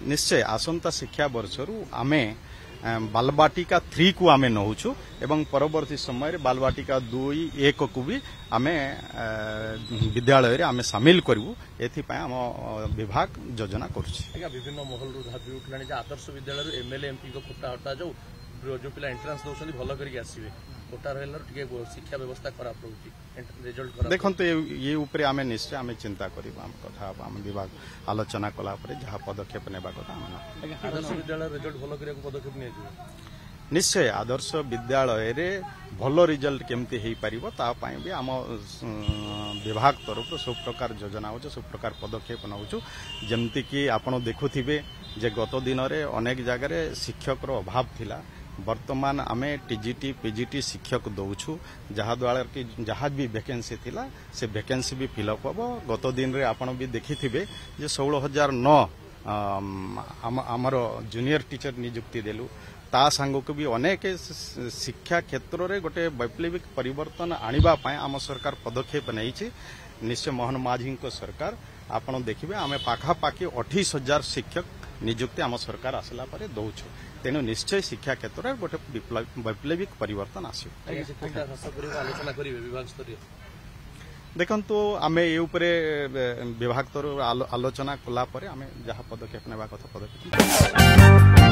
निश्चय आसंता शिक्षा वर्षरू आमे बालबाटिका 3 को आमे नहुछु एवं परवर्ती समय बालबाटिका 2-1 को भी आमे विद्यालय रे आमे शामिल करबू एथि पय हम विभाग योजना करछि। विभिन्न महल रु धाबी उठलानी जे आदर्श विद्यालय एमएलए एमपी को कोटा हटा जो पिला एंट्रेंस दउछन भलो करी आसीबे कोटा रहला टिके शिक्षा व्यवस्था खराब रहउची रिजल्ट खराब देखंतो ये ऊपर आमे निश्चय आमे चिंता करिबा हम कथा हम विभाग आलोचना कला पर जहा पदक्षेप नेबा कथा हम आदर्श विद्यालय रिजल्ट भलो करिया पदक्षेप नै निश्चय आदर्श विद्यालय रे भलो रिजल्ट केमती हेई परिबो ता पई भी हम विभाग तरफ सब प्रकार योजना हो सब प्रकार पदक्षेप नउछु जेमति कि आपण देखुथिबे जे गत दिन रे अनेक जगह रे शिक्षक रो अभाव थिला वर्तमान आमे टीजीटी पीजीटी शिक्षक दउछु जहा द्वारा कि जहा भी वैकेंसी थिला से वैकेंसी भी फिलअप होबो। गत दिन रे आपण भी देखिथिबे जे 16009 हमर जूनियर टीचर नियुक्ति देलु ता संग को भी अनेक शिक्षा क्षेत्र रे गोटे वैप्लविक परिवर्तन आनिबा पाए आम सरकार पदक्षेप नैछि। निश्चय मोहन माझी को सरकार आपण देखिबे आमे पाखा पाखी 28,000 शिक्षक नियुक्ति आम सरकार आसला परे दउछु तेनु निश्चय शिक्षा क्षेत्र रे गोटे वैप्लविक परिवर्तन आसीबो। देखंतु आमे ए ऊपर विभाग तर आलोचना कला परे आमे जहा पदक्षेप नेबा कथा पदक्षेप